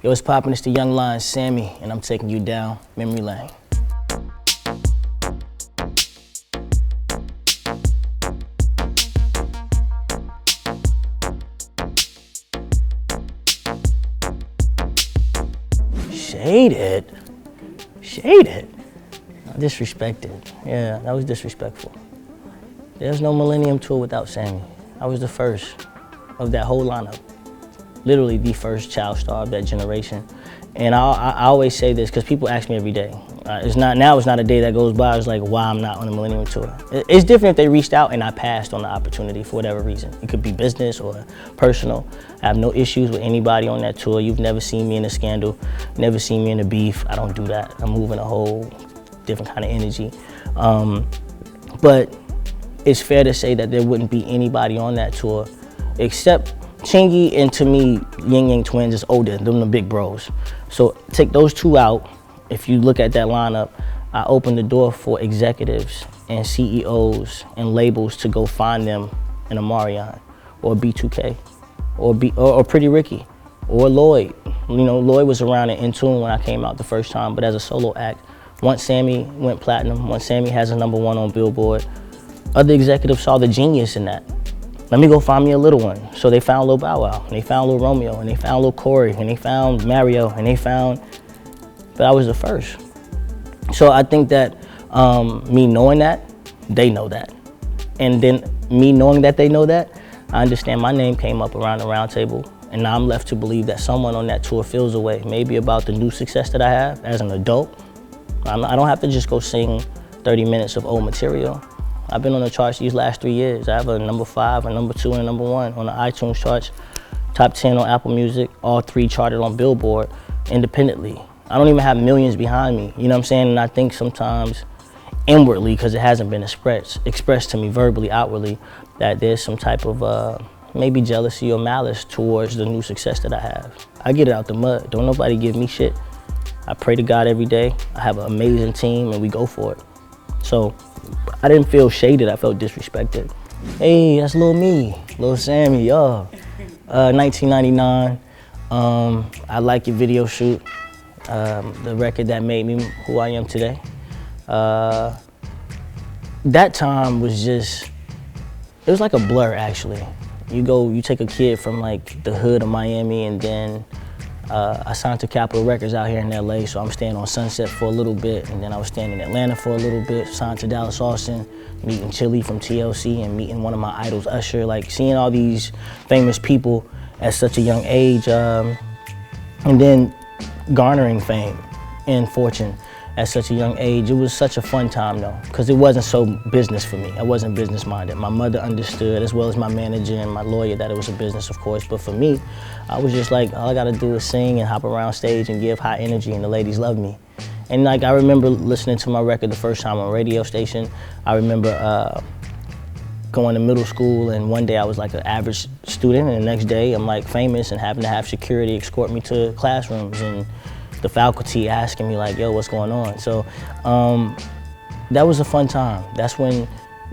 Yo, what's poppin'? It's the Young Lion, Sammie, and I'm taking you down memory lane. Shaded? Shaded? Disrespected. Yeah, that was disrespectful. There's no Millennium Tour without Sammie. I was the first of that whole lineup. Literally the first child star of that generation. And I always say this because people ask me every day. It's not a day that goes by, it's like, why I'm not on the Millennium Tour. It's different if they reached out and I passed on the opportunity for whatever reason. It could be business or personal. I have no issues with anybody on that tour. You've never seen me in a scandal, never seen me in a beef. I don't do that. I'm moving a whole different kind of energy. But it's fair to say that there wouldn't be anybody on that tour except Chingy, and to me, Ying Yang Twins is older, them the big bros. So take those two out. If you look at that lineup, I opened the door for executives and CEOs and labels to go find them in a Marion or B2K or Pretty Ricky or Lloyd. You know, Lloyd was around in tune when I came out the first time, but as a solo act, once Sammie went platinum, once Sammie has a #1 on Billboard, other executives saw the genius in that. Let me go find me a little one. So they found Lil Bow Wow, and they found Lil Romeo, and they found Lil Corey, and they found Mario, and they found, but I was the first. So I think that me knowing that, they know that. And then me knowing that they know that, I understand my name came up around the round table, and now I'm left to believe that someone on that tour feels a way, maybe about the new success that I have as an adult. I don't have to just go sing 30 minutes of old material. I've been on the charts these last 3 years. I have a #5, a #2, and a #1 on the iTunes charts, top 10 on Apple Music, all 3 charted on Billboard independently. I don't even have millions behind me, you know what I'm saying? And I think sometimes inwardly, because it hasn't been expressed to me verbally, outwardly, that there's some type of maybe jealousy or malice towards the new success that I have. I get it out the mud. Don't nobody give me shit. I pray to God every day. I have an amazing team and we go for it. So I didn't feel shaded, I felt disrespected. Hey, that's Lil Me, Lil Sammie, yo. 1999, I like your video shoot. The record that made me who I am today. That time was just, it was like a blur actually. You take a kid from like the hood of Miami, and then I signed to Capitol Records out here in LA, so I'm staying on Sunset for a little bit, and then I was staying in Atlanta for a little bit, signed to Dallas Austin, meeting Chili from TLC, and meeting one of my idols, Usher, like seeing all these famous people at such a young age, and then garnering fame and fortune at such a young age. It was such a fun time though, because it wasn't so business for me. I wasn't business minded. My mother understood, as well as my manager and my lawyer, that it was a business, of course, but for me, I was just like, all I gotta do is sing and hop around stage and give high energy, and the ladies love me. And like, I remember listening to my record the first time on a radio station. I remember going to middle school, and one day I was like an average student, and the next day I'm like famous and having to have security escort me to classrooms, and the faculty asking me like, yo, what's going on? So that was a fun time. That's when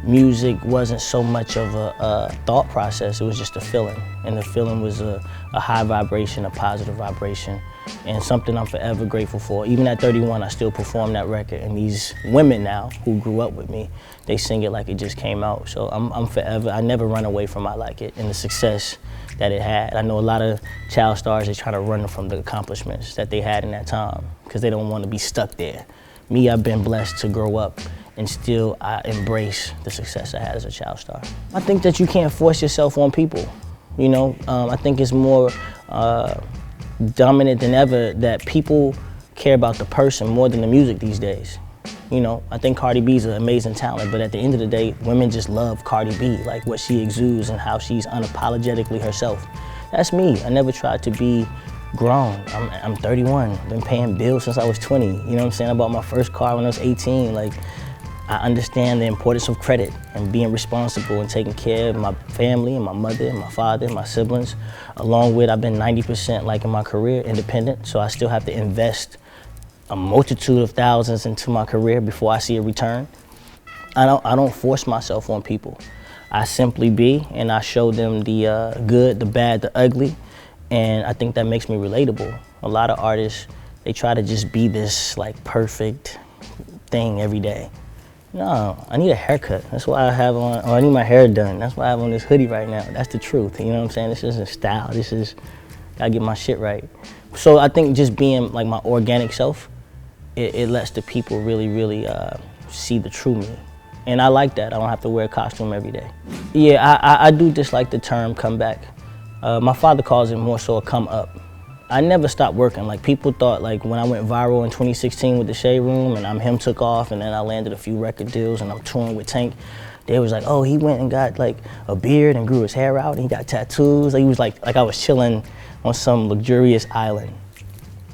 music wasn't so much of a thought process, it was just a feeling. And the feeling was a high vibration, a positive vibration, and something I'm forever grateful for. Even at 31, I still perform that record, and these women now who grew up with me, they sing it like it just came out. So I'm forever, I never run away from I Like It and the success that it had. I know a lot of child stars, they try to run from the accomplishments that they had in that time because they don't want to be stuck there. Me, I've been blessed to grow up, and still I embrace the success I had as a child star. I think that you can't force yourself on people, you know? I think it's more dominant than ever that people care about the person more than the music these days. You know, I think Cardi B's an amazing talent, but at the end of the day, women just love Cardi B, like what she exudes and how she's unapologetically herself. That's me. I never tried to be grown. I'm 31, been paying bills since I was 20. You know what I'm saying? I bought my first car when I was 18. Like, I understand the importance of credit and being responsible and taking care of my family and my mother and my father and my siblings. Along with, I've been 90% like in my career independent, so I still have to invest a multitude of thousands into my career before I see a return. I don't force myself on people. I simply be, and I show them the good, the bad, the ugly, and I think that makes me relatable. A lot of artists, they try to just be this like perfect thing every day. No, I need a haircut. That's why I have on, or I need my hair done. That's why I have on this hoodie right now. That's the truth, you know what I'm saying? This isn't style, this is, gotta get my shit right. So I think just being like my organic self, it lets the people really see the true me. And I like that, I don't have to wear a costume every day. Yeah, I do dislike the term comeback. My father calls it more so a come up. I never stopped working. Like people thought like when I went viral in 2016 with the Shade Room and Him took off and then I landed a few record deals and I'm touring with Tank, they was like, oh, he went and got like a beard and grew his hair out and he got tattoos. Like, he was like I was chilling on some luxurious island.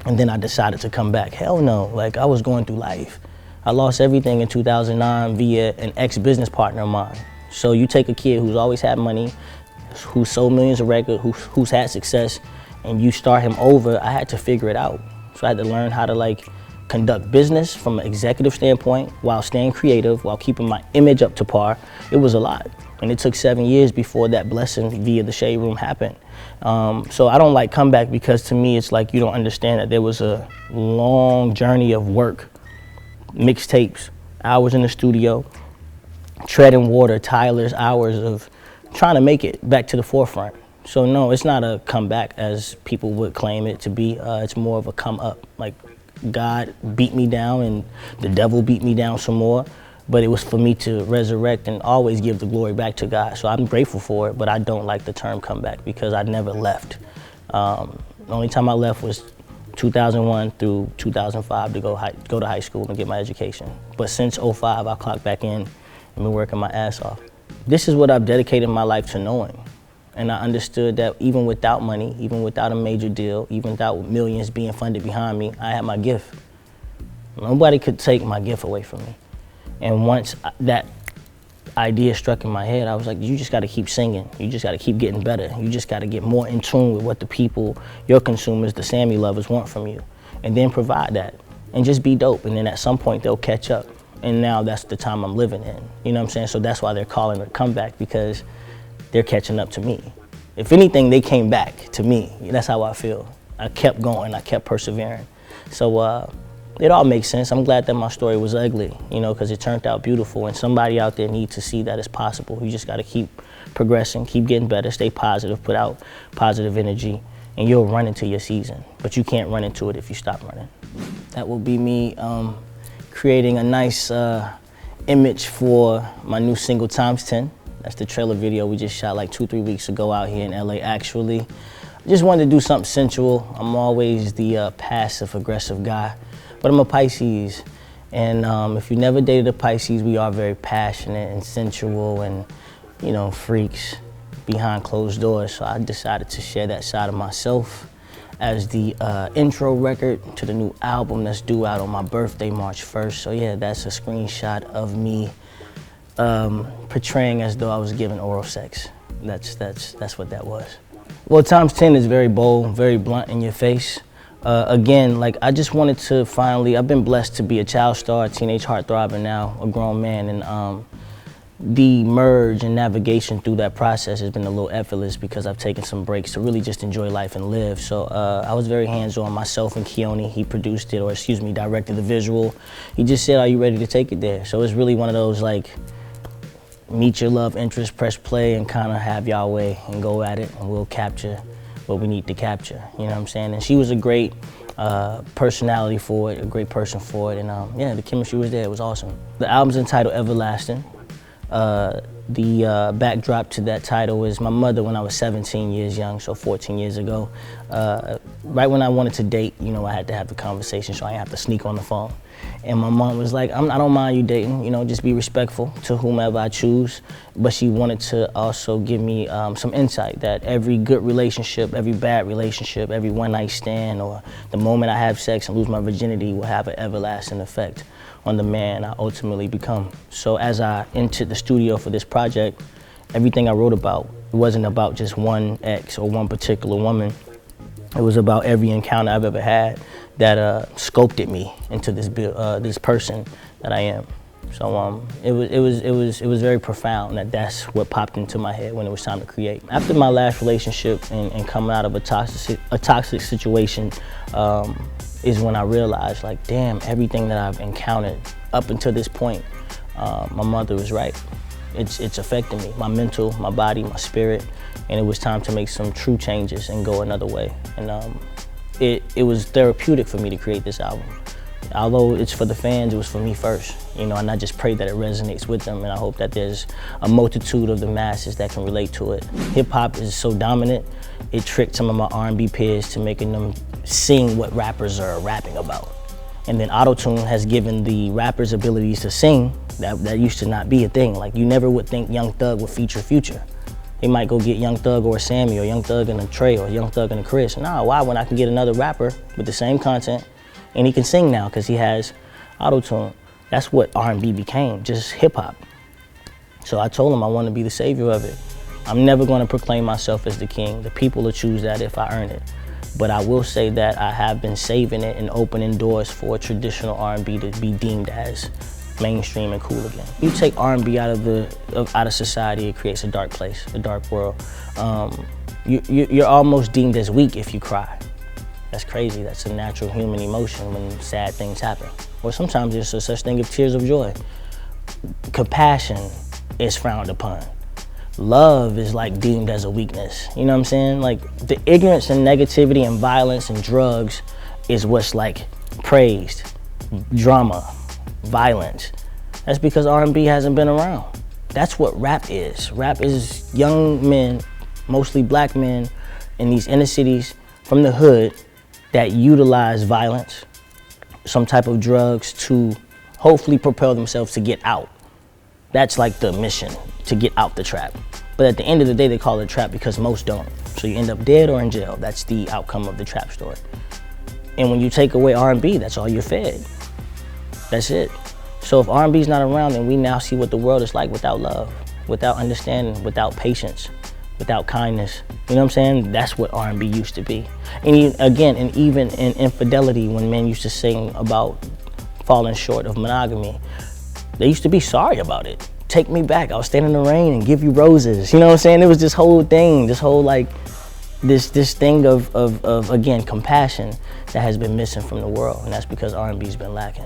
And then I decided to come back. Hell no, like I was going through life. I lost everything in 2009 via an ex-business partner of mine. So you take a kid who's always had money, who's sold millions of records, who's had success, and you start him over, I had to figure it out. So I had to learn how to like conduct business from an executive standpoint while staying creative, while keeping my image up to par. It was a lot. And it took 7 years before that blessing via the Shade Room happened. So I don't like comeback because to me it's like you don't understand that there was a long journey of work, mixtapes, hours in the studio, treading water, tireless hours of trying to make it back to the forefront. So no, it's not a comeback as people would claim it to be. It's more of a come up. Like God beat me down and the devil beat me down some more, but it was for me to resurrect and always give the glory back to God. So I'm grateful for it, but I don't like the term comeback because I never left. The only time I left was 2001 through 2005 to go to high school and get my education. But since 05, I clocked back in and been working my ass off. This is what I've dedicated my life to knowing. And I understood that even without money, even without a major deal, even without millions being funded behind me, I had my gift. Nobody could take my gift away from me. And once that idea struck in my head, I was like, you just gotta keep singing. You just gotta keep getting better. You just gotta get more in tune with what the people, your consumers, the Sammie lovers want from you. And then provide that. And just be dope. And then at some point they'll catch up. And now that's the time I'm living in. You know what I'm saying? So that's why they're calling it a comeback, because they're catching up to me. If anything, they came back to me. That's how I feel. I kept going, I kept persevering. So it all makes sense. I'm glad that my story was ugly, you know, because it turned out beautiful, and somebody out there needs to see that it's possible. You just gotta keep progressing, keep getting better, stay positive, put out positive energy, and you'll run into your season. But you can't run into it if you stop running. That will be me creating a nice image for my new single, Times 10. That's the trailer video we just shot like 2-3 weeks ago out here in LA, actually. I just wanted to do something sensual. I'm always the passive aggressive guy, but I'm a Pisces. And if you never dated a Pisces, we are very passionate and sensual and, you know, freaks behind closed doors. So I decided to share that side of myself as the intro record to the new album that's due out on my birthday, March 1st. So yeah, that's a screenshot of me portraying as though I was giving oral sex. That's what that was. Well, Times 10 is very bold, very blunt in your face. Again, like I just wanted to finally, I've been blessed to be a child star, a teenage heartthrob, and now a grown man. And the merge and navigation through that process has been a little effortless because I've taken some breaks to really just enjoy life and live. So I was very hands-on, myself and Keone. He produced it, or excuse me, directed the visual. He just said, are you ready to take it there? So it's really one of those like, meet your love interest, press play, and kind of have y'all way and go at it, and we'll capture what we need to capture, you know what I'm saying? And she was a great personality for it, a great person for it, and yeah, the chemistry was there, it was awesome. The album's entitled Everlasting. The backdrop to that title is my mother when I was 17 years young, so 14 years ago. Right when I wanted to date, you know, I had to have the conversation, so I didn't have to sneak on the phone. And my mom was like, I don't mind you dating, you know, just be respectful to whomever I choose. But she wanted to also give me some insight that every good relationship, every bad relationship, every one night stand, or the moment I have sex and lose my virginity will have an everlasting effect on the man I ultimately become. So as I entered the studio for this project, everything I wrote about, it wasn't about just one ex or one particular woman. It was about every encounter I've ever had that sculpted me into this person that I am. So it was very profound that's what popped into my head when it was time to create. After my last relationship and coming out of a toxic situation, is when I realized, like, damn, everything that I've encountered up until this point, my mother was right. It's affecting me, my mental, my body, my spirit, and it was time to make some true changes and go another way. And it was therapeutic for me to create this album. Although it's for the fans, it was for me first, and I just pray that it resonates with them, and I hope that there's a multitude of the masses that can relate to it. Hip hop is so dominant, it tricked some of my R&B peers to making them sing what rappers are rapping about. And then auto-tune has given the rappers abilities to sing that used to not be a thing. Like, you never would think Young Thug would feature Future. They might go get Young Thug or Sammie or Young Thug and a Trey or Young Thug and a Chris. Nah, why? When I can get another rapper with the same content, and he can sing now because he has auto-tune. That's what R&B became, just hip-hop. So I told him I want to be the savior of it. I'm never going to proclaim myself as the king. The people will choose that if I earn it. But I will say that I have been saving it and opening doors for traditional R&B to be deemed as mainstream and cool again. You take R&B out of society, it creates a dark place, a dark world. You're almost deemed as weak if you cry. That's crazy. That's a natural human emotion when sad things happen. Or sometimes there's a such thing as tears of joy. Compassion is frowned upon. Love is like deemed as a weakness. You know what I'm saying? Like, the ignorance and negativity and violence and drugs is what's like praised. Drama, violence. That's because R&B hasn't been around. That's what rap is. Rap is young men, mostly black men, in these inner cities from the hood that utilize violence, some type of drugs to hopefully propel themselves to get out. That's like the mission, to get out the trap. But at the end of the day, they call it a trap because most don't. So you end up dead or in jail. That's the outcome of the trap story. And when you take away R&B, that's all you're fed. That's it. So if R&B is not around, then we now see what the world is like without love, without understanding, without patience, without kindness. You know what I'm saying? That's what R&B used to be. And again, and even in infidelity, when men used to sing about falling short of monogamy, they used to be sorry about it. Take me back, I'll stand in the rain and give you roses. You know what I'm saying? It was this whole thing, this whole like, this thing of again, compassion that has been missing from the world. And that's because R&B's been lacking.